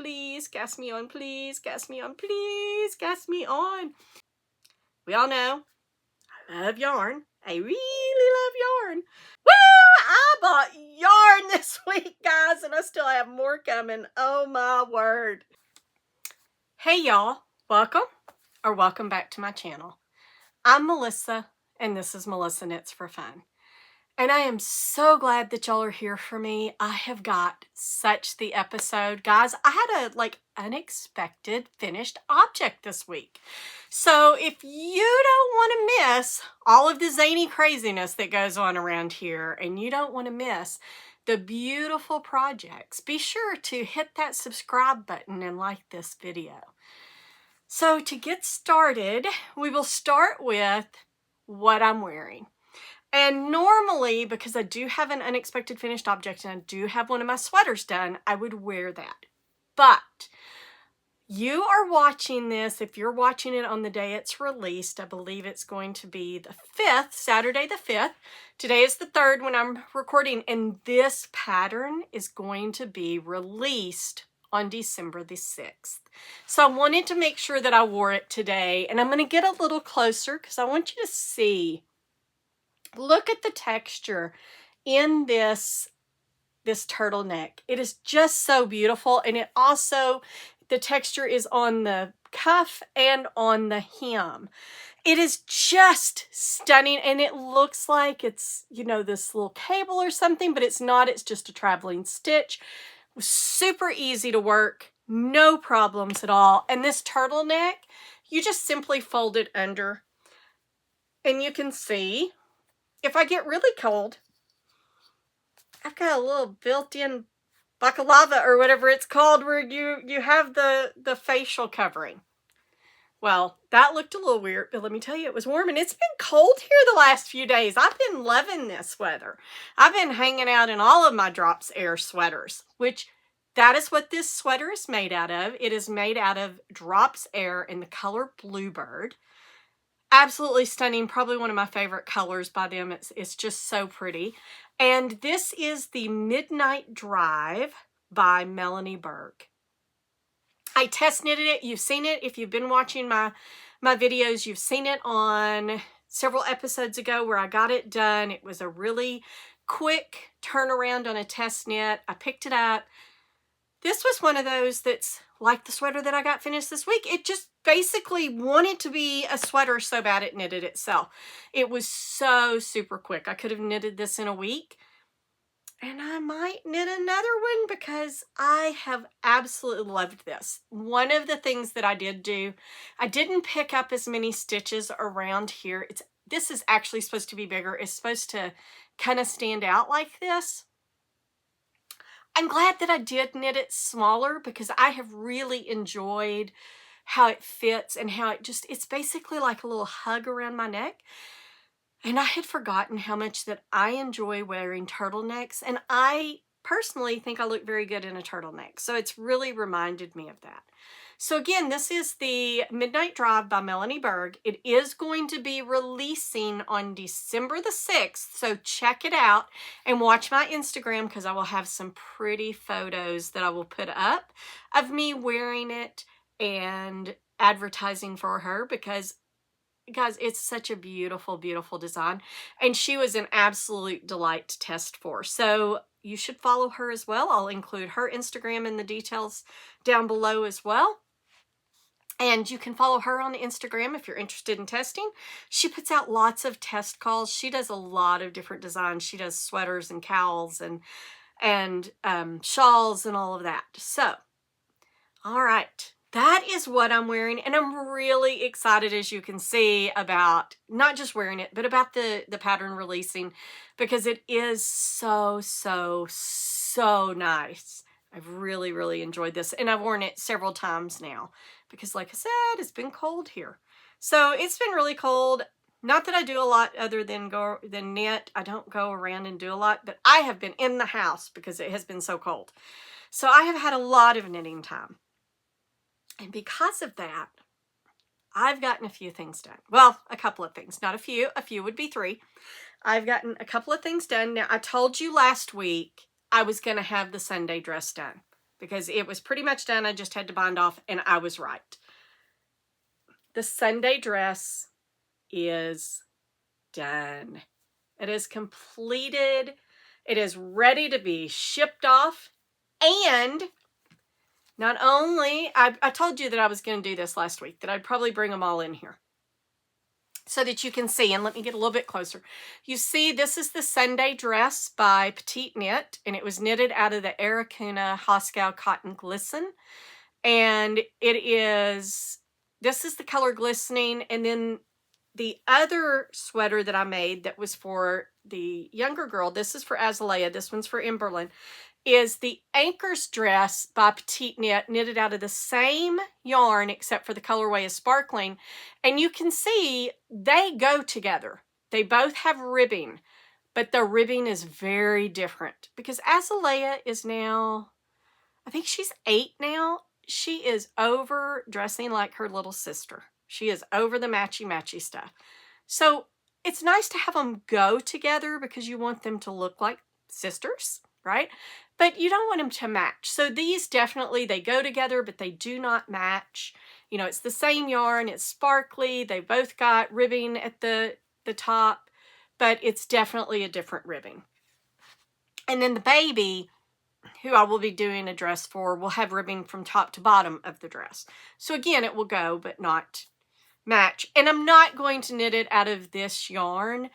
please. Cast me on, please. Cast me on, please. Cast me on. We all know I love yarn. I really love yarn. Woo! I bought yarn this week, guys, and I still have more coming. Oh, my word. Hey, y'all. Welcome back to my channel. I'm Melissa, and this is Melissa Knits for Fun. And I am so glad that y'all are here for me. I have got such the episode. Guys, I had a unexpected finished object this week. So if you don't want to miss all of the zany craziness that goes on around here, and you don't want to miss the beautiful projects, be sure to hit that subscribe button and like this video. So to get started, we will start with what I'm wearing. And normally, because I do have an unexpected finished object and I do have one of my sweaters done, I would wear that. But you are watching this, if you're watching it on the day it's released, I believe it's going to be the 5th, Saturday the 5th. Today is the 3rd when I'm recording, and this pattern is going to be released on December the 6th. So I wanted to make sure that I wore it today, and I'm going to get a little closer because I want you to see. Look at the texture in this turtleneck. It is just so beautiful, and it also, the texture is on the cuff and on the hem. It is just stunning, and it looks like it's, you know, this little cable or something, but it's not. It's just a traveling stitch. Super easy to work, no problems at all. And this turtleneck, you just simply fold it under, and you can see, if I get really cold, I've got a little built-in baklava or whatever it's called, where you have the facial covering. Well, that looked a little weird, but let me tell you, it was warm, and it's been cold here the last few days. I've been loving this weather. I've been hanging out in all of my Drops Air sweaters, which that is what this sweater is made out of. It is made out of Drops Air in the color Bluebird. Absolutely stunning. Probably one of my favorite colors by them. It's just so pretty. And this is the Midnight Drive by Melanie Berg. I test knitted it. You've seen it. If you've been watching my videos, you've seen it on several episodes ago where I got it done. It was a really quick turnaround on a test knit. I picked it up. This was one of those that's like the sweater that I got finished this week. It just basically wanted to be a sweater so bad it knitted itself. It was so super quick. I could have knitted this in a week, and I might knit another one because I have absolutely loved this. One of the things that I did do, I didn't pick up as many stitches around here. This is actually supposed to be bigger. It's supposed to kind of stand out like this. I'm glad that I did knit it smaller because I have really enjoyed how it fits and how it's basically like a little hug around my neck. And I had forgotten how much that I enjoy wearing turtlenecks, and I personally think I look very good in a turtleneck. So it's really reminded me of that. So again, this is the Midnight Drive by Melanie Berg. It is going to be releasing on December the 6th. So check it out and watch my Instagram because I will have some pretty photos that I will put up of me wearing it and advertising for her because, guys, it's such a beautiful, beautiful design. And she was an absolute delight to test for. So you should follow her as well. I'll include her Instagram in the details down below as well. And you can follow her on Instagram if you're interested in testing. She puts out lots of test calls. She does a lot of different designs. She does sweaters and cowls and shawls and all of that. So, all right. That is what I'm wearing, and I'm really excited, as you can see, about not just wearing it, but about the pattern releasing, because it is so, so, so nice. I've really, really enjoyed this, and I've worn it several times now, because like I said, it's been cold here. So it's been really cold. Not that I do a lot other than knit. I don't go around and do a lot, but I have been in the house because it has been so cold. So I have had a lot of knitting time. And because of that, I've gotten a few things done. Well, a couple of things. Not a few. A few would be 3. I've gotten a couple of things done. Now, I told you last week I was going to have the Sunday dress done because it was pretty much done. I just had to bind off, and I was right. The Sunday dress is done. It is completed. It is ready to be shipped off. And not only, I told you that I was going to do this last week, that I'd probably bring them all in here so that you can see. And let me get a little bit closer. You see, this is the Sunday dress by PetiteKnit, and it was knitted out of the Arrayn Haskell Cotton Glisten. And this is the color glistening. And then the other sweater that I made that was for the younger girl, this is for Azalea, this one's for Emberlyn, is the Anchors dress by PetiteKnit, knitted out of the same yarn except for the colorway is sparkling. And you can see they go together. They both have ribbing, but the ribbing is very different because Azalea is now, I think she's 8 now. She is over dressing like her little sister. She is over the matchy-matchy stuff. So it's nice to have them go together because you want them to look like sisters, right? But you don't want them to match. So these definitely, they go together, but they do not match. You know, it's the same yarn. It's sparkly. They both got ribbing at the top, but it's definitely a different ribbing. And then the baby, who I will be doing a dress for, will have ribbing from top to bottom of the dress. So again, it will go, but not match. And I'm not going to knit it out of this yarn,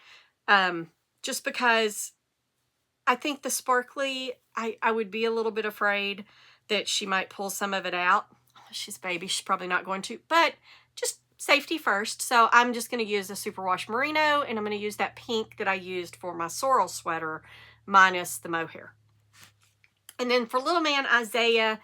just because I think the sparkly, I would be a little bit afraid that she might pull some of it out. She's a baby, she's probably not going to, but just safety first. So I'm just going to use the Superwash Merino, and I'm going to use that pink that I used for my sorrel sweater minus the mohair. And then for little man Isaiah,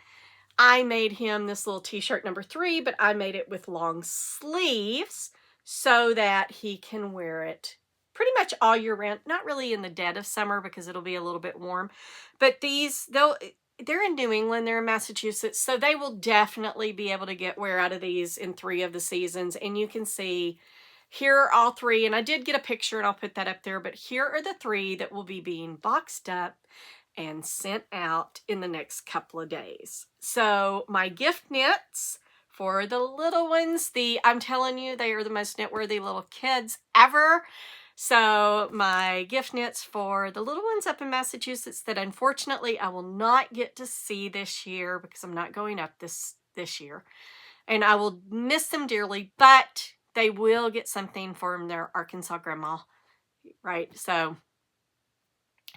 I made him this little t-shirt number 3, but I made it with long sleeves so that he can wear it pretty much all year round. Not really in the dead of summer because it'll be a little bit warm. But these, they're in New England, they're in Massachusetts, so they will definitely be able to get wear out of these in 3 of the seasons. And you can see here are all 3, and I did get a picture and I'll put that up there, but here are the 3 that will be being boxed up and sent out in the next couple of days. So my gift knits for the little ones, I'm telling you, they are the most knit-worthy little kids ever. So my gift knits for the little ones up in Massachusetts that unfortunately I will not get to see this year because I'm not going up this year. And I will miss them dearly, but they will get something from their Arkansas grandma, right? So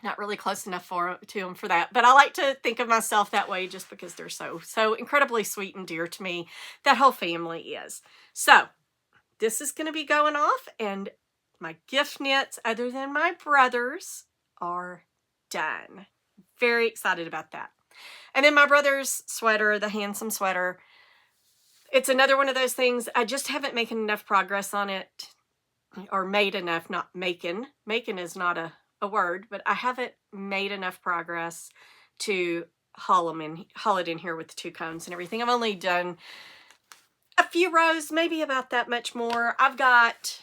not really close enough to them for that. But I like to think of myself that way just because they're so incredibly sweet and dear to me. That whole family is. So this is going to be going off, and my gift knits, other than my brother's, are done. Very excited about that. And then my brother's sweater, the Hanstholm Sweater, it's another one of those things. I just haven't made enough progress on it, or made enough, not making. Making is not a word, but I haven't made enough progress to haul it in here with the 2 cones and everything. I've only done a few rows, maybe about that much more. I've got,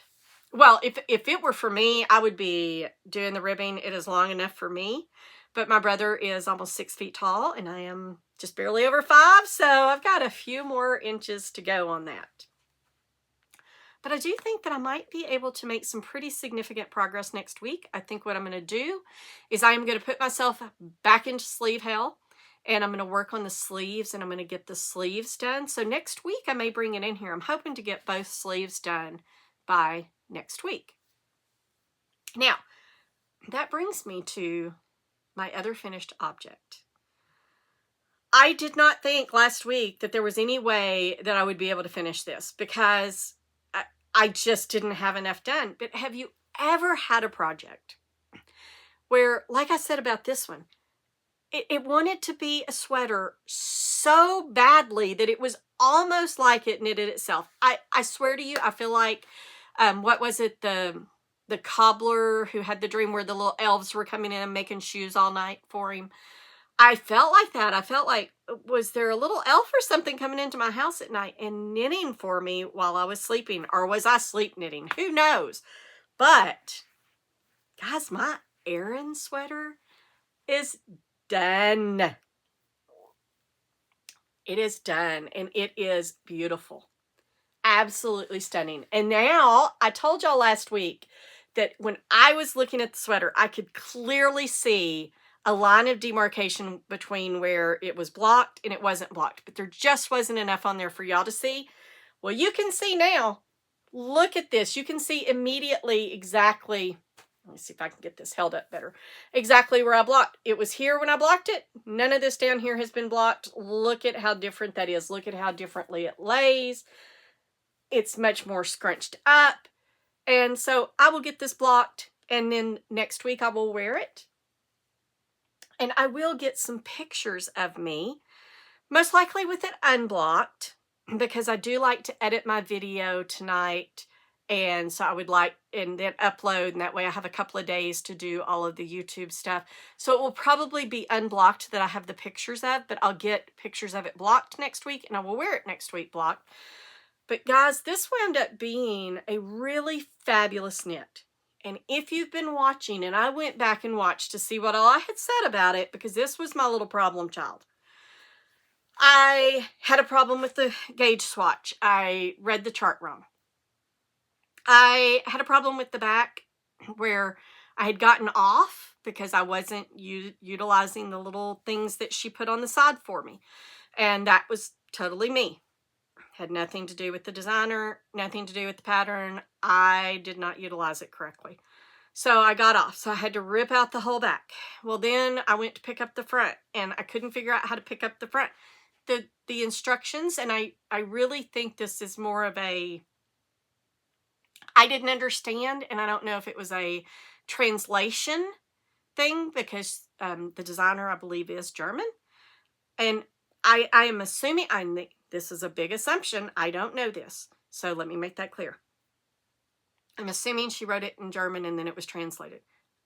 well, if it were for me, I would be doing the ribbing. It is long enough for me, but my brother is almost 6 feet tall and I am just barely over 5. So I've got a few more inches to go on that. But I do think that I might be able to make some pretty significant progress next week. I think what I'm going to do is I'm going to put myself back into sleeve hell, and I'm going to work on the sleeves, and I'm going to get the sleeves done. So next week I may bring it in here. I'm hoping to get both sleeves done by next week. Now, that brings me to my other finished object. I did not think last week that there was any way that I would be able to finish this because I just didn't have enough done. But have you ever had a project where, like I said about this one, it wanted to be a sweater so badly that it was almost like it knitted itself? I swear to you, I feel like, what was it, the cobbler who had the dream where the little elves were coming in and making shoes all night for him? I felt like that. I felt like, was there a little elf or something coming into my house at night and knitting for me while I was sleeping? Or was I sleep knitting? Who knows? But, guys, my Arrayn sweater is done. it is done, and it is beautiful. Absolutely stunning. And now, I told y'all last week that when I was looking at the sweater, I could clearly see a line of demarcation between where it was blocked and it wasn't blocked, but there just wasn't enough on there for y'all to see. Well, you can see now. Look at this. You can see immediately exactly, let me see if I can get this held up better, exactly where I blocked. It was here when I blocked it. None of this down here has been blocked. Look at how different that is. Look at how differently it lays. It's much more scrunched up. And so I will get this blocked, and then next week I will wear it. And I will get some pictures of me, most likely with it unblocked, because I do like to edit my video tonight. And so I would like, and then upload, and that way I have a couple of days to do all of the YouTube stuff. So it will probably be unblocked that I have the pictures of, but I'll get pictures of it blocked next week, and I will wear it next week blocked. But guys, this wound up being a really fabulous knit. And if you've been watching, and I went back and watched to see what all I had said about it, because this was my little problem child. I had a problem with the gauge swatch. I read the chart wrong. I had a problem with the back where I had gotten off because I wasn't utilizing the little things that she put on the side for me. And that was totally me. Had nothing to do with the designer, nothing to do with the pattern. I did not utilize it correctly. So I got off. So I had to rip out the whole back. Well, then I went to pick up the front, and I couldn't figure out how to pick up the front. The instructions, and I really think this is more of a, I didn't understand, and I don't know if it was a translation thing, because the designer, I believe, is German. And I am assuming, this is a big assumption. I don't know this. So let me make that clear. I'm assuming she wrote it in German and then it was translated.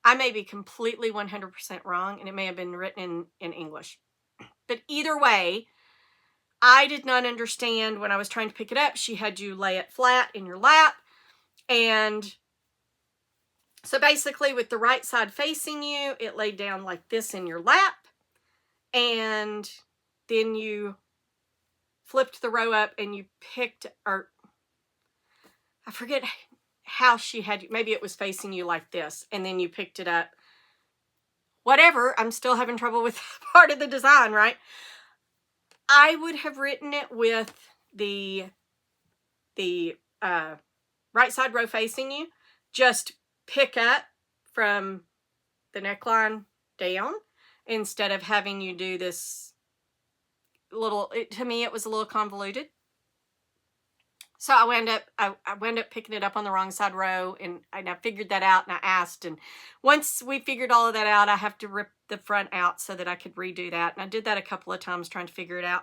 I may be completely 100% wrong, and it may have been written in English. But either way, I did not understand when I was trying to pick it up. She had you lay it flat in your lap. And so basically with the right side facing you, it laid down like this in your lap. And then you flipped the row up and you picked, or I forget how she had you, maybe it was facing you like this, and then you picked it up. Whatever, I'm still having trouble with part of the design, right? I would have written it with the right side row facing you. Just pick up from the neckline down instead of having you do this little, to me it was a little convoluted. So I wound up picking it up on the wrong side row, and I figured that out, and I asked, and once we figured all of that out, I have to rip the front out so that I could redo that. And I did that a couple of times trying to figure it out.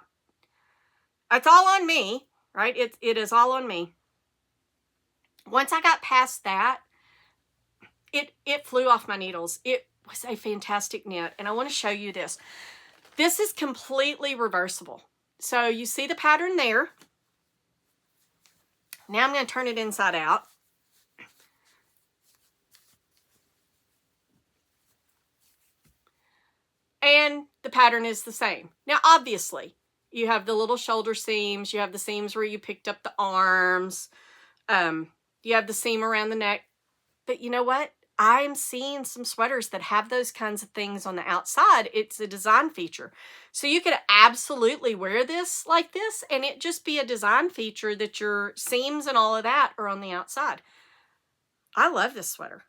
It's all on me, right? It is all on me. Once I got past that, it flew off my needles. It was a fantastic knit, and I want to show you this. This is completely reversible. So you see the pattern there. Now I'm going to turn it inside out. And the pattern is the same. Now, obviously, you have the little shoulder seams. You have the seams where you picked up the arms. You have the seam around the neck. But you know what? I'm seeing some sweaters that have those kinds of things on the outside. It's a design feature. So you could absolutely wear this like this, and it just be a design feature that your seams and all of that are on the outside. I love this sweater.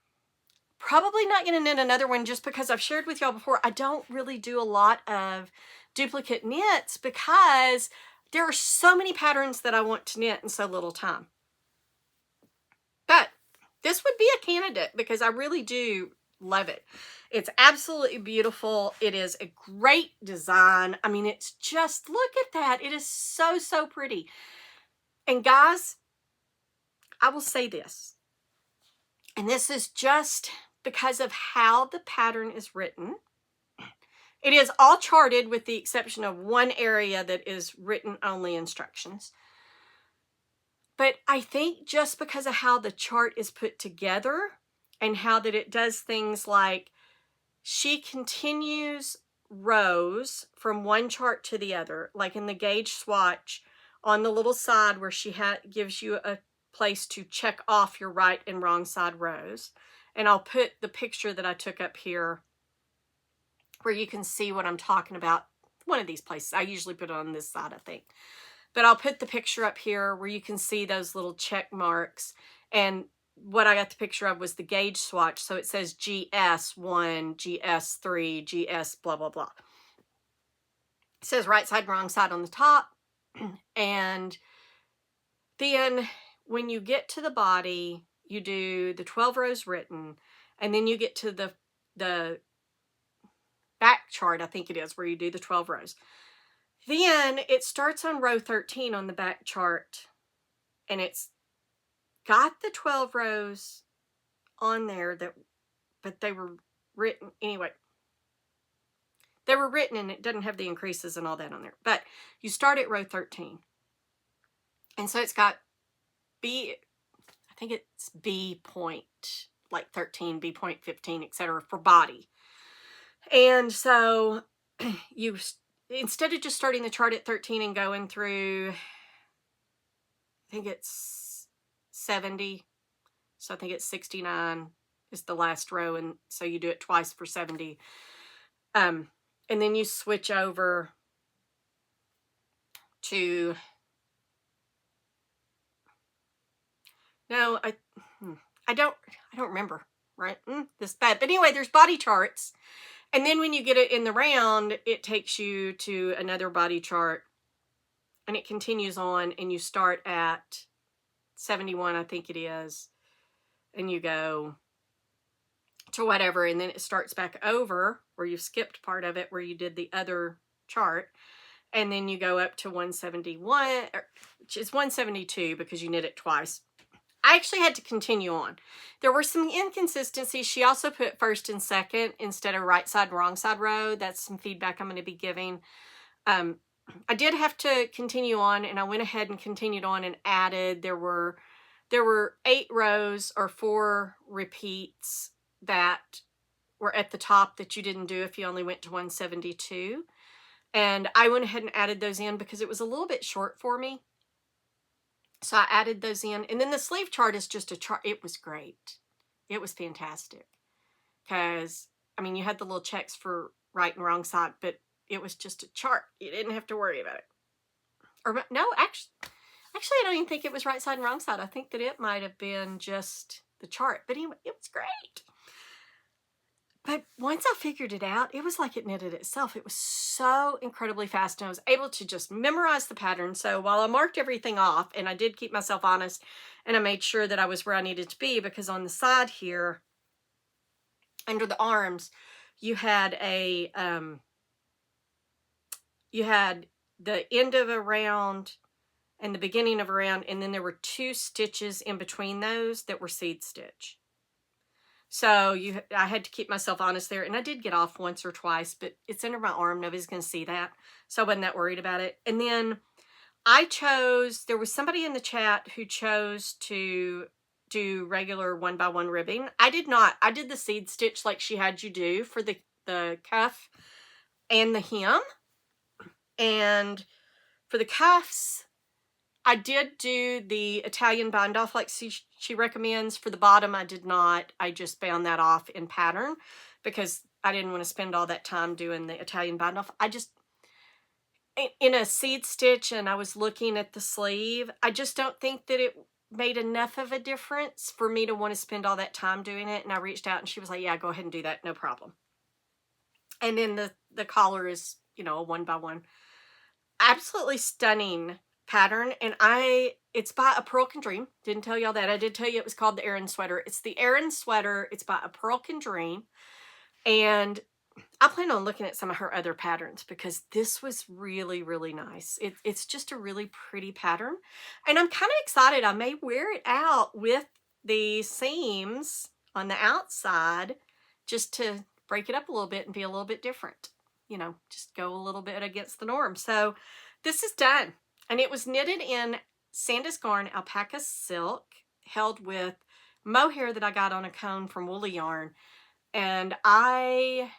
Probably not going to knit another one, just because I've shared with y'all before, I don't really do a lot of duplicate knits because there are so many patterns that I want to knit in so little time. But this would be a candidate because I really do love it. It's absolutely beautiful. It is a great design. I mean, it's just, look at that. It is so, so pretty. And guys, I will say this, and this is just because of how the pattern is written. It is all charted with the exception of one area that is written only instructions. But I think just because of how the chart is put together and how that it does things like she continues rows from one chart to the other, like in the gauge swatch on the little side where she gives you a place to check off your right and wrong side rows. And I'll put the picture that I took up here where you can see what I'm talking about. One of these places. I usually put it on this side, I think. But I'll put the picture up here where you can see those little check marks. And what I got the picture of was the gauge swatch. So it says GS1, GS3, GS blah, blah, blah. It says right side, wrong side on the top. And then when you get to the body, you do the 12 rows written. And then you get to the back chart, I think it is, where you do the 12 rows. Then it starts on row 13 on the back chart, and it's got the 12 rows on there, but they were written anyway. They were written and it doesn't have the increases and all that on there. But you start at row 13. And so it's got B, I think it's B point, like 13, B point 15, etc. for body. And so you, instead of just starting the chart at 13 and going through, I think it's 70. So I think it's 69 is the last row. And so you do it twice for 70. And then you switch over to, no, I don't remember, right? This bad. But anyway, there's body charts. And then when you get it in the round, it takes you to another body chart. And it continues on, and you start at 71, I think it is. And you go to whatever, and then it starts back over where you skipped part of it, where you did the other chart. And then you go up to 171, which is 172 because you knit it twice. I actually had to continue on. There were some inconsistencies. She also put first and second instead of right side, wrong side row. That's some feedback I'm going to be giving. I did have to continue on, and I went ahead and continued on and added, there were 8 rows or 4 repeats that were at the top that you didn't do if you only went to 172. And I went ahead and added those in because it was a little bit short for me. So I added those in. And then the sleeve chart is just a chart. It was great. It was fantastic. Because, I mean, you had the little checks for right and wrong side, but it was just a chart. You didn't have to worry about it. Or no, actually, I don't even think it was right side and wrong side. I think that it might have been just the chart. But anyway, it was great. But once I figured it out, it was like it knitted itself. It was so incredibly fast, and I was able to just memorize the pattern. So while I marked everything off, and I did keep myself honest, and I made sure that I was where I needed to be, because on the side here, under the arms, you had a, you had the end of a round and the beginning of a round, and then there were 2 stitches in between those that were seed stitch. So I had to keep myself honest there. And I did get off once or twice, but it's under my arm. Nobody's going to see that. So I wasn't that worried about it. And then there was somebody in the chat who chose to do regular 1x1 ribbing. I did not. I did the seed stitch like she had you do for the cuff and the hem. And for the cuffs, I did do the Italian bind off like she recommends. For the bottom, I did not. I just bound that off in pattern because I didn't want to spend all that time doing the Italian bind off. I just, in a seed stitch, and I was looking at the sleeve, I just don't think that it made enough of a difference for me to want to spend all that time doing it. And I reached out and she was like, yeah, go ahead and do that. No problem. And then the collar is, you know, a 1x1. Absolutely stunning pattern. And it's by a Purl Dream. Didn't tell y'all that. I did tell you it was called the Arrayn Sweater. It's the Arrayn Sweater. It's by a Purl Dream. And I plan on looking at some of her other patterns because this was really, really nice. It's just a really pretty pattern. And I'm kind of excited. I may wear it out with the seams on the outside just to break it up a little bit and be a little bit different. You know, just go a little bit against the norm. So this is done. And it was knitted in Sandus Garn alpaca silk, held with mohair that I got on a cone from Woolly Yarn. And I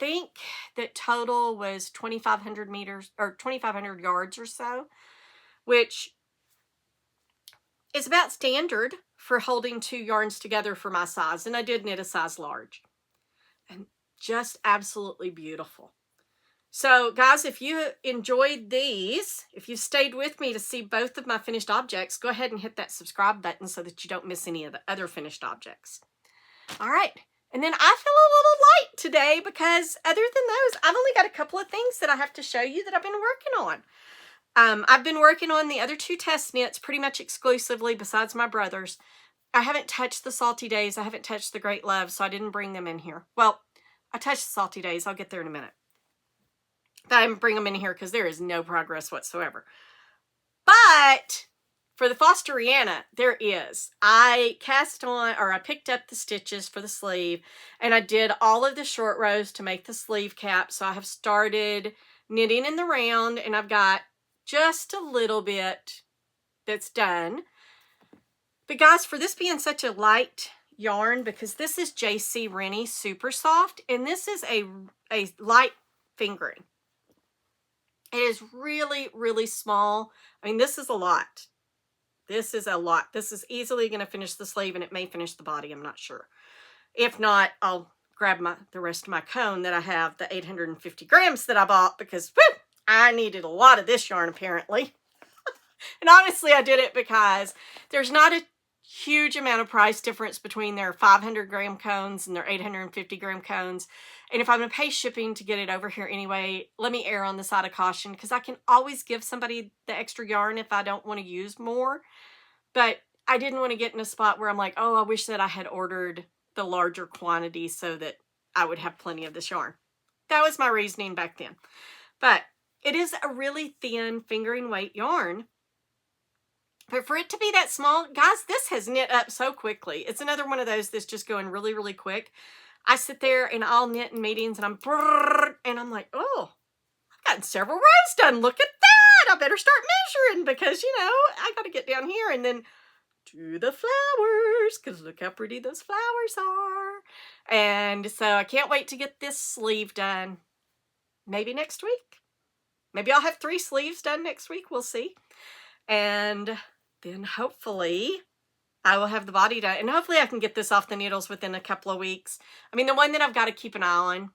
think that total was 2,500 meters or 2,500 yards or so, which is about standard for holding 2 yarns together for my size. And I did knit a size large, and just absolutely beautiful. So guys, if you enjoyed these, if you stayed with me to see both of my finished objects, go ahead and hit that subscribe button so that you don't miss any of the other finished objects. All right. And then I feel a little light today because other than those, I've only got a couple of things that I have to show you that I've been working on. I've been working on the other 2 test knits pretty much exclusively besides my brother's. I haven't touched the Salty Days. I haven't touched the Great Love, so I didn't bring them in here. Well, I touched the Salty Days. I'll get there in a minute. But I didn't bring them in here because there is no progress whatsoever. But for the Fosteriana, there is. I picked up the stitches for the sleeve, and I did all of the short rows to make the sleeve cap. So I have started knitting in the round, and I've got just a little bit that's done. But guys, for this being such a light yarn, because this is JC Rennie Super Soft, and this is a light fingering. It is really, really small. I mean, this is a lot. This is a lot. This is easily going to finish the sleeve, and it may finish the body. I'm not sure. If not, I'll grab the rest of my cone that I have, the 850 grams that I bought, because whew, I needed a lot of this yarn apparently. And honestly, I did it because there's not a huge amount of price difference between their 500 gram cones and their 850 gram cones. And if I'm going to pay shipping to get it over here anyway, let me err on the side of caution, because I can always give somebody the extra yarn if I don't want to use more. But I didn't want to get in a spot where I'm like, oh, I wish that I had ordered the larger quantity so that I would have plenty of this yarn. That was my reasoning back then. But it is a really thin fingering weight yarn. But for it to be that small, guys, this has knit up so quickly. It's another one of those that's just going really, really quick. I sit there and I'll knit in meetings and I'm like, oh, I've gotten several rows done. Look at that. I better start measuring because, you know, I got to get down here and then do the flowers, because look how pretty those flowers are. And so I can't wait to get this sleeve done. Maybe next week. Maybe I'll have 3 sleeves done next week. We'll see. And then hopefully I will have the body done. And hopefully I can get this off the needles within a couple of weeks. I mean, the one that I've got to keep an eye on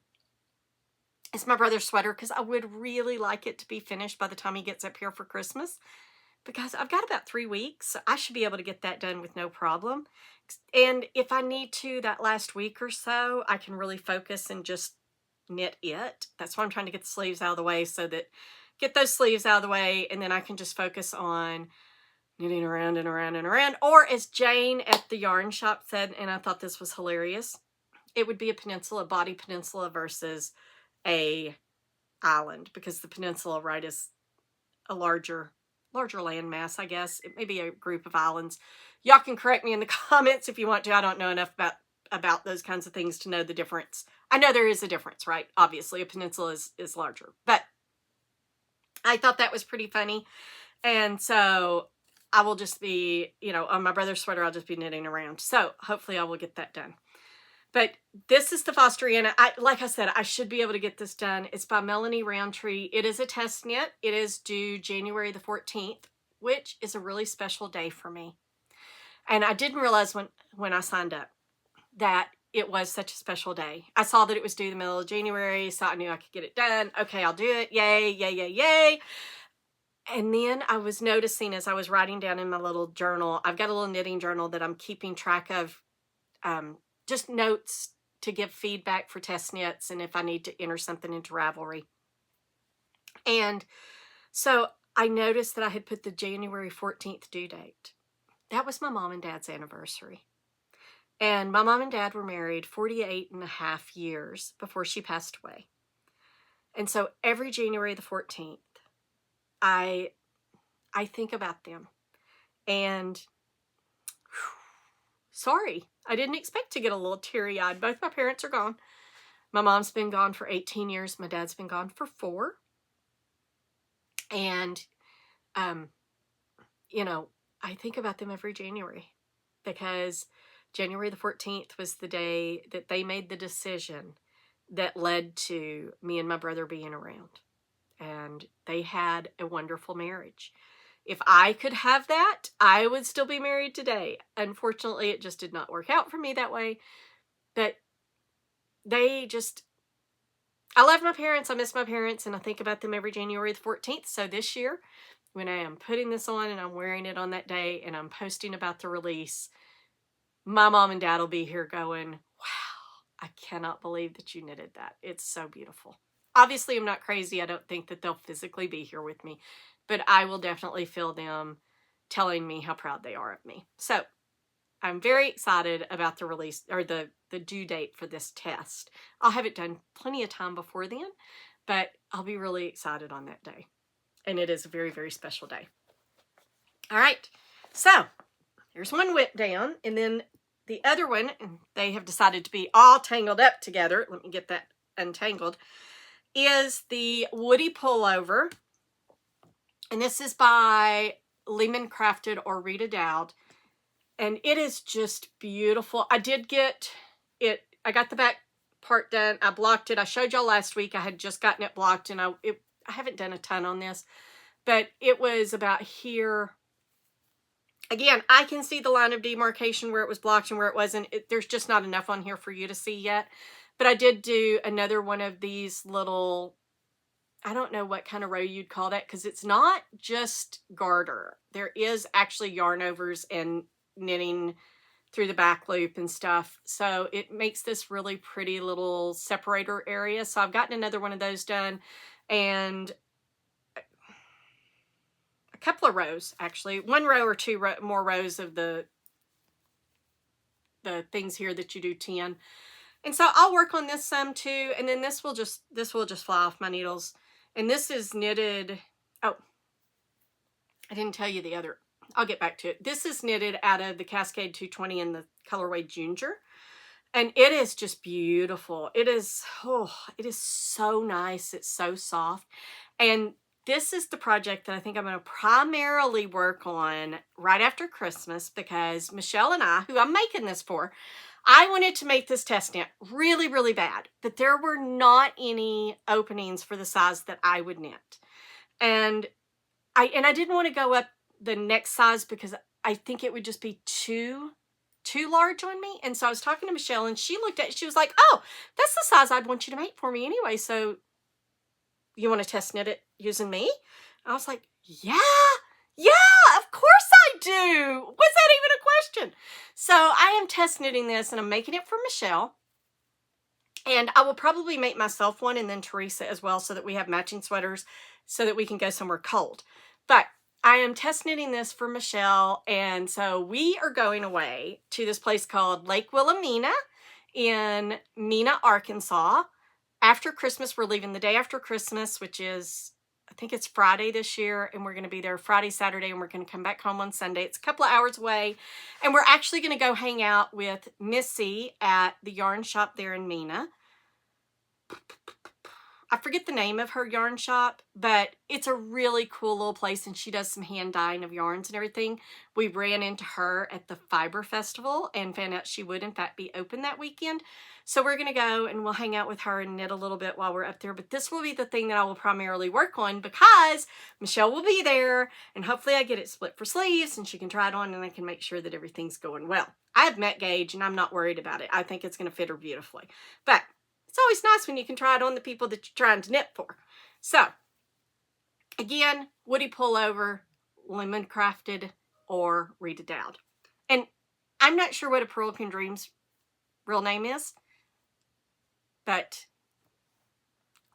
is my brother's sweater, because I would really like it to be finished by the time he gets up here for Christmas. Because I've got about 3 weeks, so I should be able to get that done with no problem. And if I need to, that last week or so, I can really focus and just knit it. That's why I'm trying to get the sleeves out of the way, so that get those sleeves out of the way, and then I can just focus on knitting around and around and around. Or as Jane at the yarn shop said, and I thought this was hilarious, it would be a peninsula, body peninsula versus a island, because the peninsula, right, is a larger landmass, I guess. It may be a group of islands. Y'all can correct me in the comments if you want to. I don't know enough about those kinds of things to know the difference. I know there is a difference, right? Obviously, a peninsula is larger. But I thought that was pretty funny. And so I will just be, you know, on my brother's sweater, I'll just be knitting around. So hopefully I will get that done. But this is the Fosteriana. Like I said, I should be able to get this done. It's by Melanie Rountree. It is a test knit. It is due January the 14th, which is a really special day for me. And I didn't realize when I signed up that it was such a special day. I saw that it was due the middle of January, so I knew I could get it done. Okay, I'll do it. Yay, yay, yay, yay. And then I was noticing as I was writing down in my little journal, I've got a little knitting journal that I'm keeping track of, just notes to give feedback for test knits and if I need to enter something into Ravelry. And so I noticed that I had put the January 14th due date. That was my mom and dad's anniversary. And my mom and dad were married 48 and a half years before she passed away. And so every January the 14th, I think about them. And sorry, I didn't expect to get a little teary-eyed. Both my parents are gone. My mom's been gone for 18 years. My dad's been gone for 4. And, you know, I think about them every January, because January the 14th was the day that they made the decision that led to me and my brother being around. And they had a wonderful marriage. If I could have that, I would still be married today. Unfortunately, it just did not work out for me that way. But they just, I love my parents. I miss my parents, and I think about them every January the 14th. So this year, when I am putting this on and I'm wearing it on that day and I'm posting about the release, my mom and dad will be here going, wow, I cannot believe that you knitted that. It's so beautiful. Obviously, I'm not crazy. I don't think that they'll physically be here with me, but I will definitely feel them telling me how proud they are of me. So I'm very excited about the release, or the due date for this test. I'll have it done plenty of time before then, but I'll be really excited on that day. And it is a very, very special day. All right, so there's one whip down, and then the other one, and they have decided to be all tangled up together. Let me get that untangled. Is the Woody Pullover, and this is by LimunCrafted or Rita Dowd, and it is just beautiful. I did get it. I got the back part done. I blocked it. I showed y'all last week. I had just gotten it blocked, and I haven't done a ton on this, but it was about here. Again, I can see the line of demarcation where it was blocked and where it wasn't. There's just not enough on here for you to see yet. But I did do another one of these little, I don't know what kind of row you'd call that, because it's not just garter. There is actually yarn overs and knitting through the back loop and stuff. So it makes this really pretty little separator area. So I've gotten another one of those done, and a couple of rows, actually. One row or two more rows of the things here that you do 10. And so I'll work on this some too, and then this will just fly off my needles. And this is knitted, oh, I didn't tell you the other, I'll get back to it. This is knitted out of the Cascade 220 in the colorway Ginger. And it is just beautiful. It is, oh, it is so nice. It's so soft. And this is the project that I think I'm going to primarily work on right after Christmas, because Michelle and I, who I'm making this for, I wanted to make this test knit really, really bad, but there were not any openings for the size that I would knit. And I didn't want to go up the next size because I think it would just be too large on me. And so I was talking to Michelle, and she looked at it, she was like, oh, that's the size I'd want you to make for me anyway. So you want to test knit it using me? I was like, yeah, of course I do. Was that even a question? So I am test knitting this, and I'm making it for Michelle. And I will probably make myself one, and then Teresa as well, so that we have matching sweaters so that we can go somewhere cold. But I am test knitting this for Michelle, and so we are going away to this place called Lake Wilhelmina in Mena, Arkansas. After Christmas, we're leaving the day after Christmas, which is, I think it's Friday this year, and we're going to be there Friday, Saturday, and we're going to come back home on Sunday. It's a couple of hours away, and we're actually going to go hang out with Missy at the yarn shop there in Mena. I forget the name of her yarn shop, but it's a really cool little place, and she does some hand dyeing of yarns and everything. We ran into her at the Fiber Festival and found out she would, in fact, be open that weekend. So we're going to go and we'll hang out with her and knit a little bit while we're up there. But this will be the thing that I will primarily work on, because Michelle will be there, and hopefully I get it split for sleeves and she can try it on, and I can make sure that everything's going well. I have met gauge, and I'm not worried about it. I think it's going to fit her beautifully. But it's always nice when you can try it on the people that you're trying to knit for. So, again, Woody Pullover, LimunCrafted, or Rita Dowd. And I'm not sure what a Purl Can Dream's real name is, but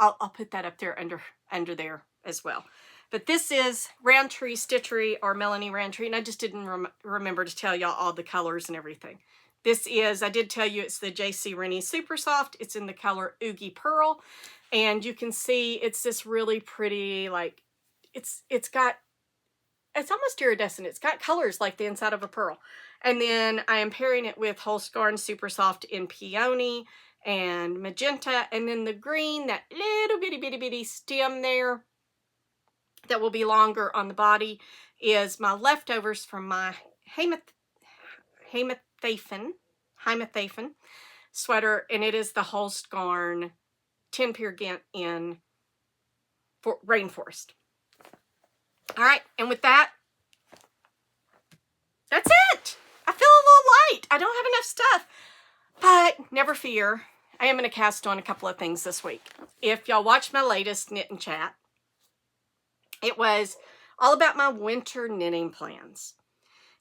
I'll put that up there under there as well. But this is Rountree Stitchery, or Melanie Rountree, and I just didn't remember to tell y'all all the colors and everything. This is, I did tell you, it's the J.C. Rennie Super Soft. It's in the color Oogie Pearl. And you can see it's this really pretty, like, it's almost iridescent. It's got colors like the inside of a pearl. And then I am pairing it with Holsgarn Super Soft in Peony and Magenta. And then the green, that little bitty stem there that will be longer on the body, is my leftovers from my Hymethafen sweater, and it is the Holstgarn 10 Peer Gint in Rainforest. All right, and with that, that's it. I feel a little light. I don't have enough stuff, but never fear. I am going to cast on a couple of things this week. If y'all watched my latest knit and chat, it was all about my winter knitting plans.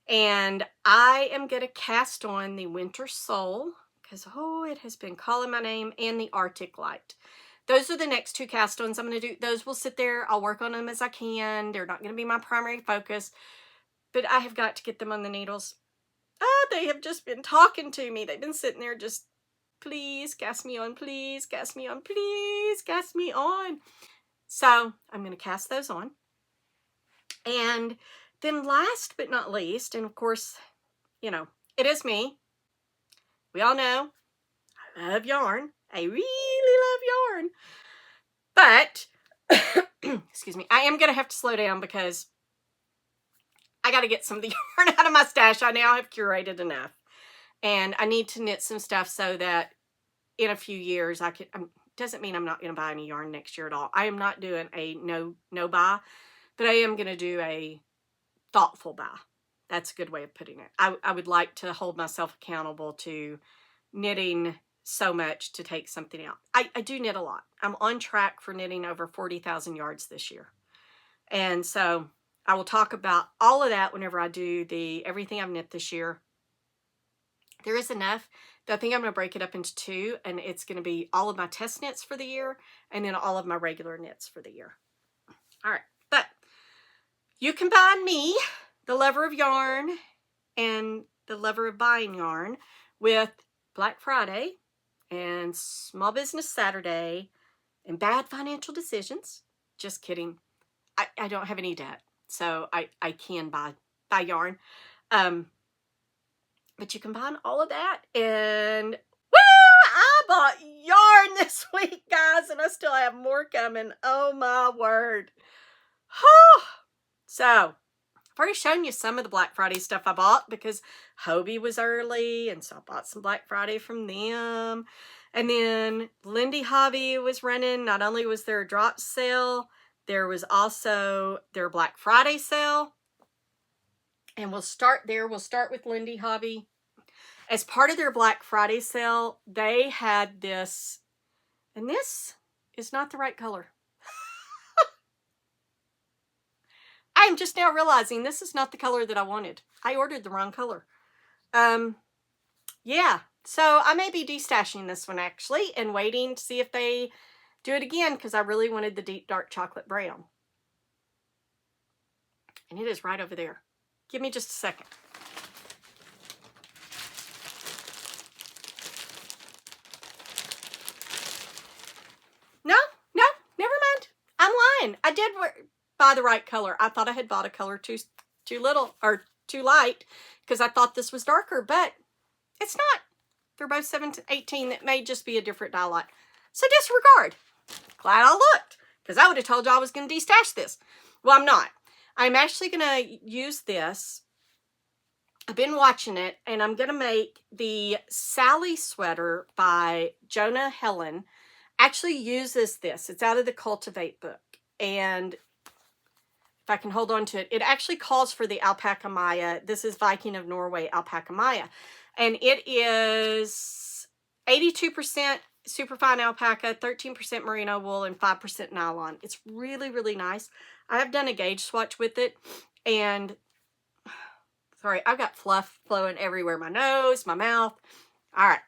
And I am going to cast on the Winter Soul because, oh, it has been calling my name, and the Arctic Light. Those are the next two cast ons I'm going to do. Those will sit there. I'll work on them as I can. They're not going to be my primary focus, but I have got to get them on the needles. Oh, they have just been talking to me. They've been sitting there just, please cast me on, please cast me on, please cast me on. So I'm going to cast those on. And then last but not least, and of course, you know, it is me. We all know I love yarn. I really love yarn. But, excuse me, I am going to have to slow down because I got to get some of the yarn out of my stash. I now have curated enough. And I need to knit some stuff so that in a few years I can, doesn't mean I'm not going to buy any yarn next year at all. I am not doing a no buy, but I am going to do a thoughtful buy. That's a good way of putting it. I would like to hold myself accountable to knitting so much to take something out. I do knit a lot. I'm on track for knitting over 40,000 yards this year. And so I will talk about all of that whenever I do everything I've knit this year. There is enough that I think I'm going to break it up into two, and it's going to be all of my test knits for the year and then all of my regular knits for the year. All right, but you combine me, the lover of yarn and the lover of buying yarn, with Black Friday and Small Business Saturday and bad financial decisions. Just kidding. I don't have any debt, so I can buy yarn. But you combine all of that and woo! I bought yarn this week, guys, and I still have more coming. Oh my word. So, I've already shown you some of the Black Friday stuff I bought because Hobie was early, and so I bought some Black Friday from them. And then Lindy Hobby was running. Not only was there a drop sale, there was also their Black Friday sale. And we'll start there. We'll start with Lindy Hobby. As part of their Black Friday sale, they had this, and this is not the right color. I'm just now realizing this is not the color that I wanted. I ordered the wrong color. Yeah, so I may be destashing this one actually and waiting to see if they do it again because I really wanted the deep dark chocolate brown. And it is right over there. Give me just a second. No, never mind. I'm lying. I did buy the right color. I thought I had bought a color too little or too light because I thought this was darker, but it's not. They're both 7 to 18. That may just be a different dye lot. So disregard. Glad I looked because I would have told you I was going to destash this. Well, I'm not. I'm actually going to use this. I've been watching it, and I'm going to make the Sally sweater by Jonah Helen. Actually uses this. It's out of the Cultivate book. And if I can hold on to it, it actually calls for the Alpaca Maya. This is Viking of Norway Alpaca Maya. And it is 82% superfine alpaca, 13% merino wool, and 5% nylon. It's really, really nice. I have done a gauge swatch with it, and sorry, I've got fluff flowing everywhere. My nose, my mouth. All right.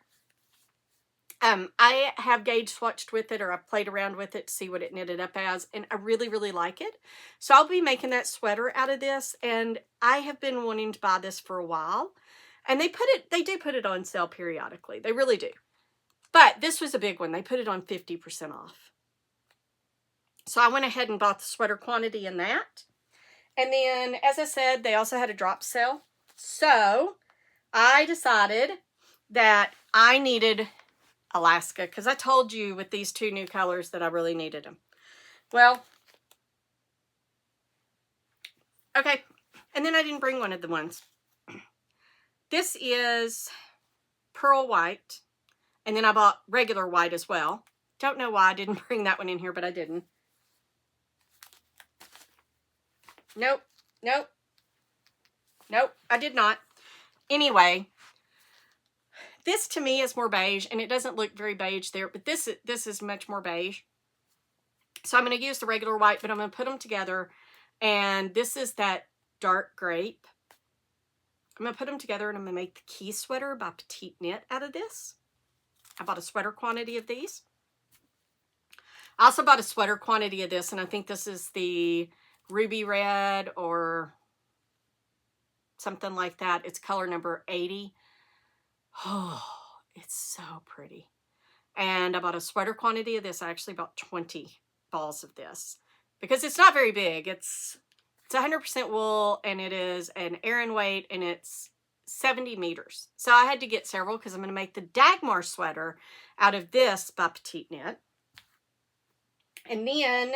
I have gauge swatched with it, or I've played around with it to see what it knitted up as, and I really, really like it. So I'll be making that sweater out of this, and I have been wanting to buy this for a while. And they do put it on sale periodically. They really do. But this was a big one. They put it on 50% off. So I went ahead and bought the sweater quantity in that. And then, as I said, they also had a drop sale. So I decided that I needed Alaska because I told you with these two new colors that I really needed them. Well, okay. And then I didn't bring one of the ones. This is Pearl White. And then I bought regular white as well. don't know why I didn't bring that one in here, but I didn't. Nope, nope, nope, I did not. Anyway, this to me is more beige, and it doesn't look very beige there, but this is much more beige. So I'm going to use the regular white, but I'm going to put them together, and this is that dark grape. I'm going to put them together, and I'm going to make the key sweater by PetiteKnit out of this. I bought a sweater quantity of these. I also bought a sweater quantity of this, and I think this is the ruby red or something like that. It's color number 80. Oh, it's so pretty. And I bought a sweater quantity of this. I actually bought 20 balls of this because it's not very big. It's 100% wool, and it is an Arrayn weight, and it's 70 meters. So I had to get several because I'm going to make the Dagmar sweater out of this by PetiteKnit. And then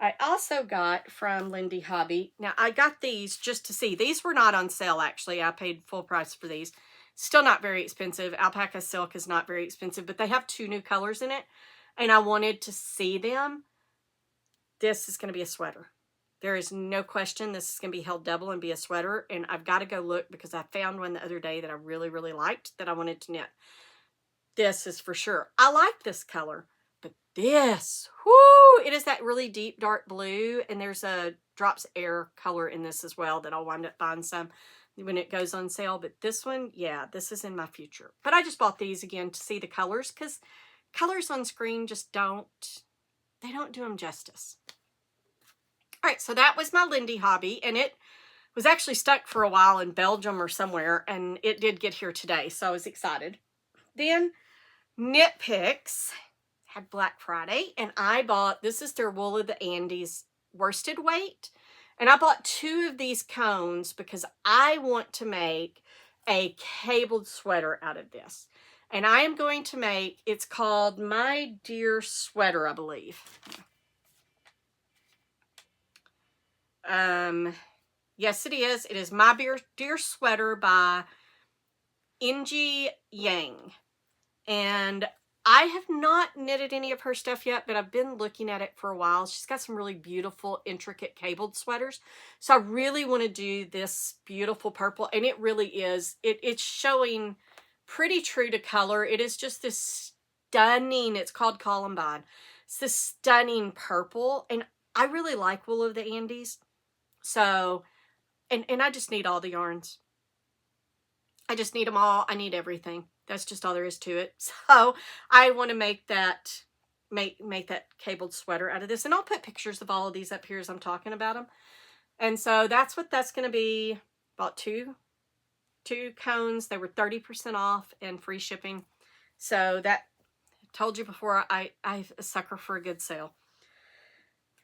I also got from Lindy Hobby. Now I got these just to see. These were not on sale actually. I paid full price for these. Still not very expensive. Alpaca silk is not very expensive, but they have 2 new colors in it, and I wanted to see them. This is going to be a sweater. There is no question this is going to be held double and be a sweater, and I've got to go look because I found one the other day that I really, really liked that I wanted to knit. This is for sure. I like this color, but this, whoo, it is that really deep dark blue, and there's a drops air color in this as well that I'll wind up buying some when it goes on sale. But this one, yeah, this is in my future. But I just bought these again to see the colors because colors on screen just don't do them justice. All right, so that was my Lindy Hobby, and it was actually stuck for a while in Belgium or somewhere, and it did get here today, so I was excited. Then Knit Picks had Black Friday, and I bought, this is their Wool of the Andes worsted weight. And I bought 2 of these cones because I want to make a cabled sweater out of this. And I am going to make, it's called My Dear Sweater, I believe. Yes, it is. It is My Dear Sweater by Inji Yang. And I have not knitted any of her stuff yet, but I've been looking at it for a while. She's got some really beautiful, intricate cabled sweaters. So I really want to do this beautiful purple, and it really is. It's showing pretty true to color. It is just this stunning, it's called Columbine. It's this stunning purple, and I really like Wool of the Andes. So, and I just need all the yarns. I just need them all. I need everything. That's just all there is to it. So I want to make that make that cabled sweater out of this, and I'll put pictures of all of these up here as I'm talking about them. And so that's what that's going to be. Bought two cones. They were 30% off and free shipping. So that, I told you before, I'm a sucker for a good sale.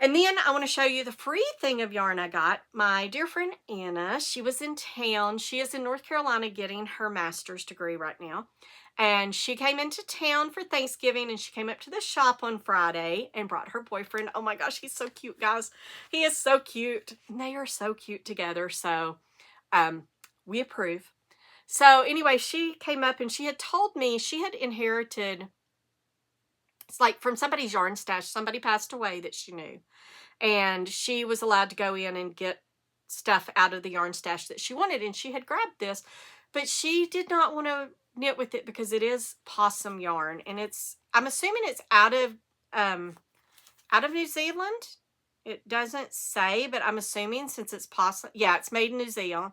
And then I want to show you the free thing of yarn I got. My dear friend Anna, she was in town. She is in North Carolina getting her master's degree right now. And she came into town for Thanksgiving, and she came up to the shop on Friday and brought her boyfriend. Oh my gosh, he's so cute, guys. He is so cute. And they are so cute together. So we approve. So anyway, she came up and she had told me she had inherited, it's like from somebody's yarn stash. Somebody passed away that she knew. And she was allowed to go in and get stuff out of the yarn stash that she wanted. And she had grabbed this, but she did not want to knit with it because it is possum yarn. And it's, I'm assuming it's out of New Zealand. It doesn't say, but I'm assuming since it's possum, yeah, it's made in New Zealand.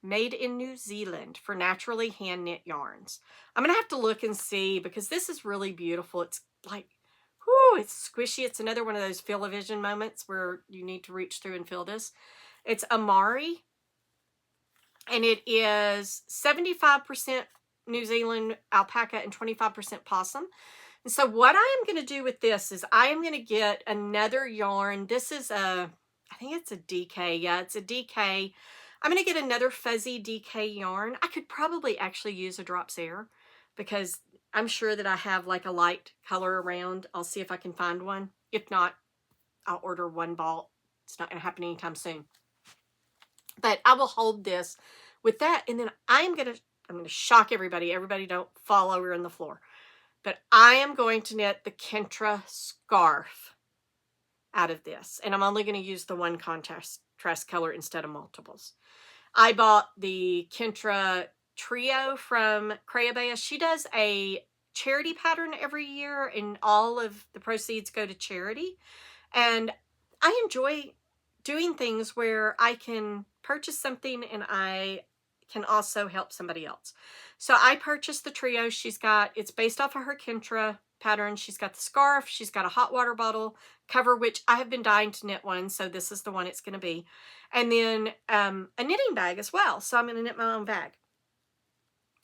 Made in New Zealand for naturally hand knit yarns. I'm going to have to look and see because this is really beautiful. It's like, whoo, it's squishy. It's another one of those feel-o-vision moments where you need to reach through and feel this. It's Amari, and it is 75% New Zealand alpaca and 25% possum. And so what I am going to do with this is I am going to get another yarn. This is I think it's a DK. Yeah, it's a DK. I'm going to get another fuzzy DK yarn. I could probably actually use a drops air because I'm sure that I have like a light color around. I'll see if I can find one. If not, I'll order one ball. It's not going to happen anytime soon. But I will hold this with that, and then I'm going to shock everybody. Everybody don't fall over on the floor. But I am going to knit the Kentra scarf out of this. And I'm only going to use the one contrast color instead of multiples. I bought the Kentra Trio from Crayabea. She does a charity pattern every year, and all of the proceeds go to charity. And I enjoy doing things where I can purchase something and I can also help somebody else. So I purchased the Trio. It's based off of her Kentra pattern. She's got the scarf. She's got a hot water bottle cover, which I have been dying to knit one. So this is the one it's going to be. And then a knitting bag as well. So I'm going to knit my own bag.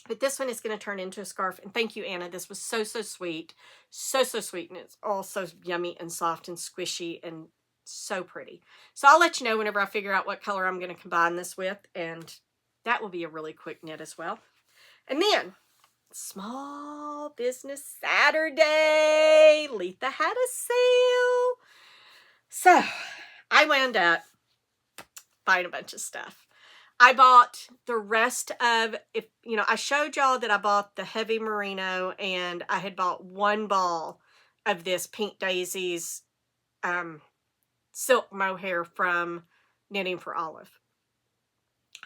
But this one is going to turn into a scarf. And thank you, Anna. This was so, so sweet. So, so sweet. And it's all so yummy and soft and squishy and so pretty. So I'll let you know whenever I figure out what color I'm going to combine this with. And that will be a really quick knit as well. And then, Small Business Saturday. Letha had a sale. So I wound up buying a bunch of stuff. I bought the rest of, I showed y'all that I bought the heavy merino, and I had bought one ball of this Pink Daisies silk mohair from Knitting for Olive.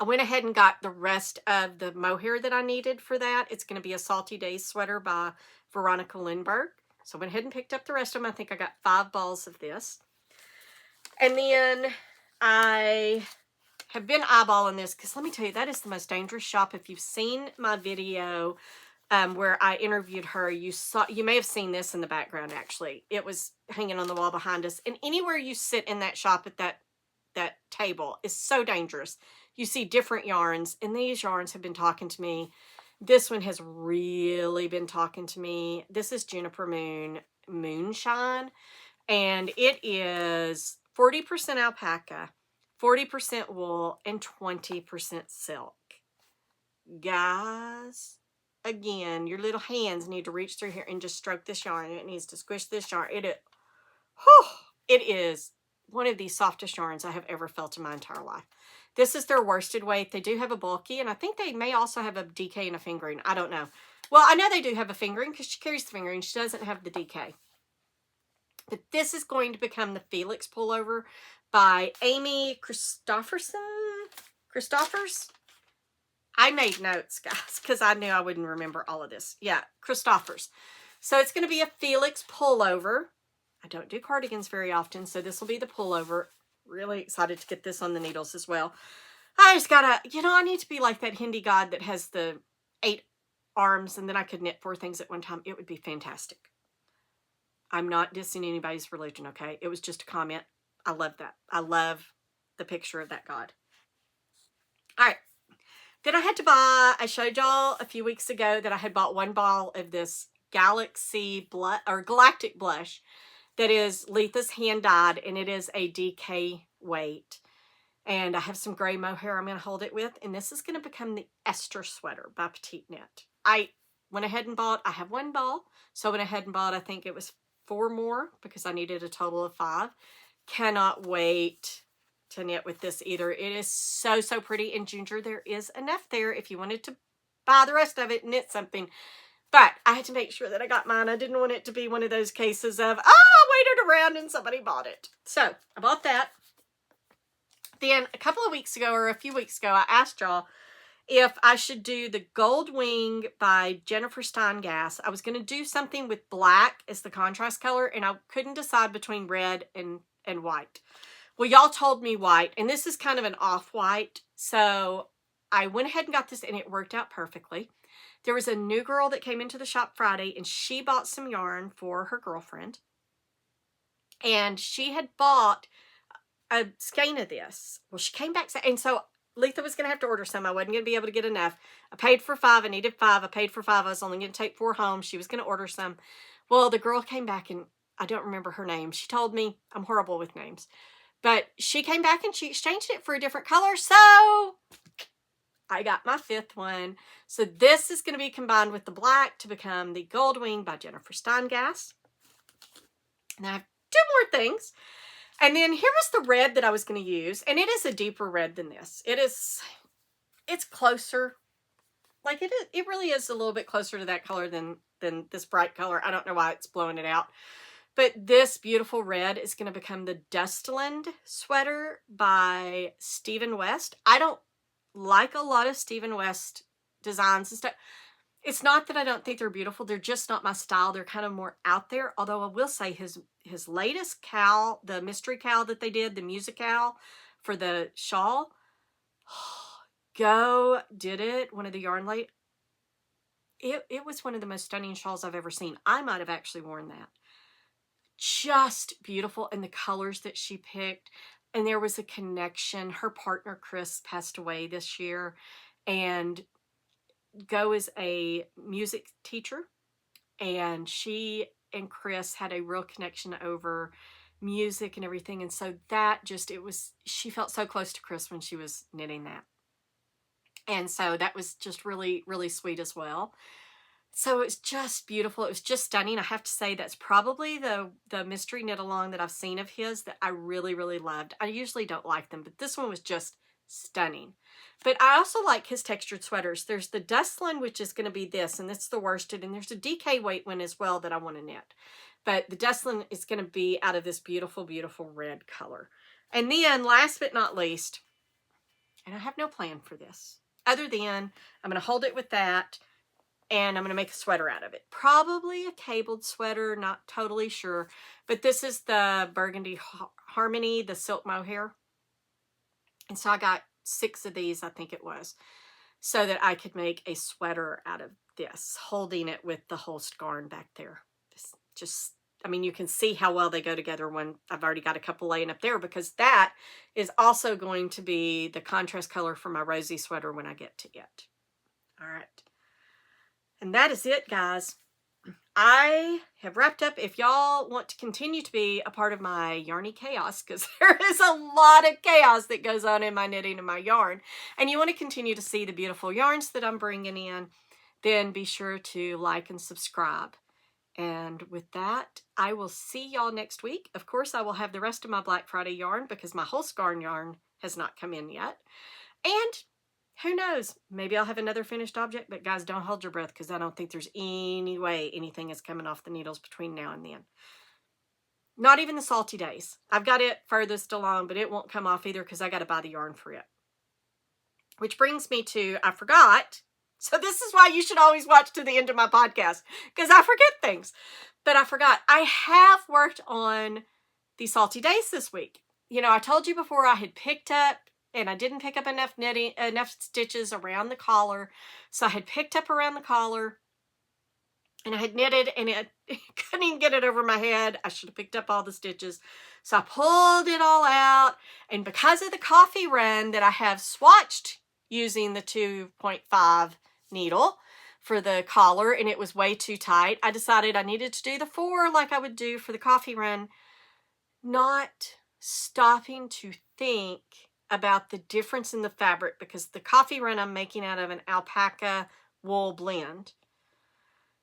I went ahead and got the rest of the mohair that I needed for that. It's going to be a Salty Days sweater by Veronika Lindberg. So I went ahead and picked up the rest of them. I think I got 5 balls of this. And then I have been eyeballing this because let me tell you, that is the most dangerous shop. If you've seen my video where I interviewed her, you may have seen this in the background. Actually, it was hanging on the wall behind us. And anywhere you sit in that shop at that table is so dangerous. You see different yarns, and these yarns have been talking to me. This one has really been talking to me. This is Juniper Moonshine, and it is 40% alpaca, 40% wool, and 20% silk. Guys, again, your little hands need to reach through here and just stroke this yarn. It needs to squish this yarn. It is one of the softest yarns I have ever felt in my entire life. This is their worsted weight. They do have a bulky, and I think they may also have a DK and a fingering. I don't know. Well, I know they do have a fingering because she carries the fingering. She doesn't have the DK. But this is going to become the Felix pullover by Amy Christoffers. I made notes, guys, because I knew I wouldn't remember all of this. Yeah, Christoffers. So it's going to be a Felix pullover. I don't do cardigans very often, so this will be the pullover. Really excited to get this on the needles as well. I just gotta, I need to be like that Hindi god that has the 8 arms and then I could knit 4 things at one time. It would be fantastic. I'm not dissing anybody's religion, okay? It was just a comment. I love that. I love the picture of that god. All right. Then I had to buy, I showed y'all a few weeks ago that I had bought 1 ball of this Galactic Blush that is Letha's hand-dyed, and it is a DK weight. And I have some gray mohair I'm going to hold it with, and this is going to become the Esther sweater by PetiteKnit. I went ahead and bought, I have 1 ball, so I went ahead and bought, I think it was 4 more, because I needed a total of 5. Cannot wait to knit with this either. It is so, so pretty, and Ginger, there is enough there if you wanted to buy the rest of it and knit something. But I had to make sure that I got mine. I didn't want it to be one of those cases of, I waited around and somebody bought it. So I bought that. Then a couple of weeks ago, or a few weeks ago, I asked y'all if I should do the Gold Wing by Jennifer Steingass. I was going to do something with black as the contrast color, and I couldn't decide between red and white. Well, y'all told me white, and this is kind of an off-white. So I went ahead and got this, and it worked out perfectly. There was a new girl that came into the shop Friday, and she bought some yarn for her girlfriend. And she had bought a skein of this. Well, she came back, and so Letha was going to have to order some. I wasn't going to be able to get enough. I paid for 5. I needed 5. I paid for 5. I was only going to take 4 home. She was going to order some. Well, the girl came back, and I don't remember her name. She told me, I'm horrible with names. But she came back, and she exchanged it for a different color, so I got my 5th one. So this is going to be combined with the black to become the Gold Wing by Jennifer Steingass. And I have 2 more things. And then here was the red that I was going to use. And it is a deeper red than this. It's closer. Like it really is a little bit closer to that color than than this bright color. I don't know why it's blowing it out. But this beautiful red is going to become the Hanstholm Sweater by Stephen West. I don't like a lot of Stephen West designs and stuff. It's not that I don't think they're beautiful. They're just not my style. They're kind of more out there. Although I will say his latest cowl, the mystery cowl that they did, the music cowl for the shawl, Go did it. One of the yarn late. It was one of the most stunning shawls I've ever seen. I might have actually worn that. Just beautiful. And the colors that she picked. And there was a connection. Her partner, Chris, passed away this year. And Go is a music teacher. And she and Chris had a real connection over music and everything. And so that just, she felt so close to Chris when she was knitting that. And so that was just really, really sweet as well. So it's just beautiful. It was just stunning. I have to say that's probably the mystery knit along that I've seen of his that I really, really loved. I usually don't like them, but this one was just stunning. But I also like his textured sweaters. There's the Hanstholm, which is going to be this, and it's the worsted. And there's a DK weight one as well that I want to knit. But the Hanstholm is going to be out of this beautiful, beautiful red color. And then last but not least, and I have no plan for this, other than I'm going to hold it with that and I'm going to make a sweater out of it. Probably a cabled sweater, not totally sure. But this is the Burgundy Harmony, the silk mohair. And so I got 6 of these, I think it was, so that I could make a sweater out of this, holding it with the whole scarn back there. I mean, you can see how well they go together when I've already got a couple laying up there, because that is also going to be the contrast color for my rosy sweater when I get to it. All right. And that is it, guys. I have wrapped up. If y'all want to continue to be a part of my yarny chaos, because there is a lot of chaos that goes on in my knitting and my yarn, and you want to continue to see the beautiful yarns that I'm bringing in, then be sure to like and subscribe. And with that, I will see y'all next week. Of course, I will have the rest of my Black Friday yarn because my whole scarn yarn has not come in yet. And who knows, maybe I'll have another finished object, but guys, don't hold your breath because I don't think there's any way anything is coming off the needles between now and then. Not even the Salty Days. I've got it furthest along, but it won't come off either because I got to buy the yarn for it. Which brings me to, I forgot. So this is why you should always watch to the end of my podcast, because I forget things. But I forgot. I have worked on the Salty Days this week. You know, I told you before I had picked up, and I didn't pick up enough stitches around the collar. So I had picked up around the collar, and I had knitted, and I couldn't even get it over my head. I should have picked up all the stitches. So I pulled it all out, and because of the coffee run that I have swatched using the 2.5 needle for the collar, and it was way too tight, I decided I needed to do the 4 like I would do for the coffee run, not stopping to think about the difference in the fabric, because the coffee run I'm making out of an alpaca wool blend,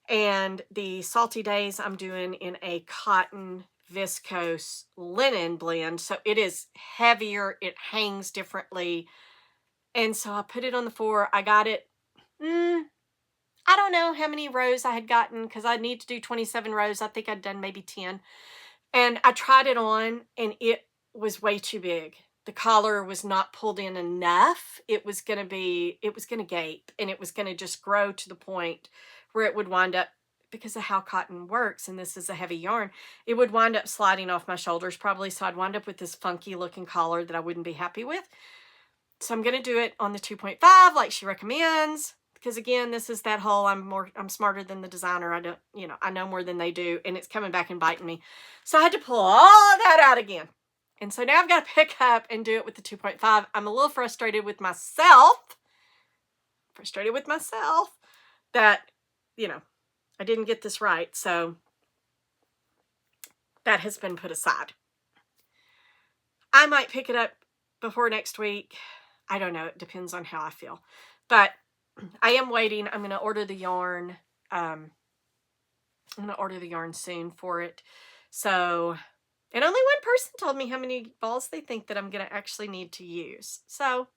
and the Salty Days I'm doing in a cotton viscose linen blend, so it is heavier, it hangs differently. And so I put it on the 4. I got it, I don't know how many rows I had gotten, because I need to do 27 rows. I think I'd done maybe 10. And I tried it on, and it was way too big. The collar was not pulled in enough. It was going to gape, and it was going to just grow to the point where it would wind up, because of how cotton works, and this is a heavy yarn, it would wind up sliding off my shoulders probably. So I'd wind up with this funky looking collar that I wouldn't be happy with. So I'm going to do it on the 2.5 like she recommends. Because again, this is that whole, I'm smarter than the designer. I know more than they do, and it's coming back and biting me. So I had to pull all that out again. And so now I've got to pick up and do it with the 2.5. I'm a little frustrated with myself. That, I didn't get this right. So that has been put aside. I might pick it up before next week. I don't know. It depends on how I feel. But I am waiting. I'm going to order the yarn. I'm going to order the yarn soon for it. So, and only one person told me how many balls they think that I'm going to actually need to use. So,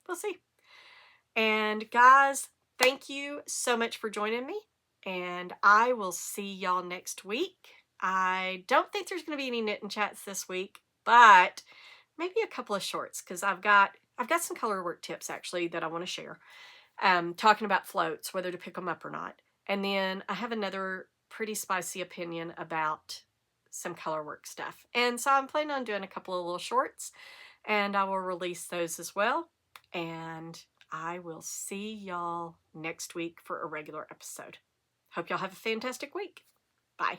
we'll see. And guys, thank you so much for joining me. and I will see y'all next week. I don't think there's going to be any knit and chats this week, but maybe a couple of shorts, because I've got some color work tips actually that I want to share. Talking about floats, whether to pick them up or not. And then I have another pretty spicy opinion about some color work stuff. And so I'm planning on doing a couple of little shorts, and I will release those as well. And I will see y'all next week for a regular episode. Hope y'all have a fantastic week. Bye.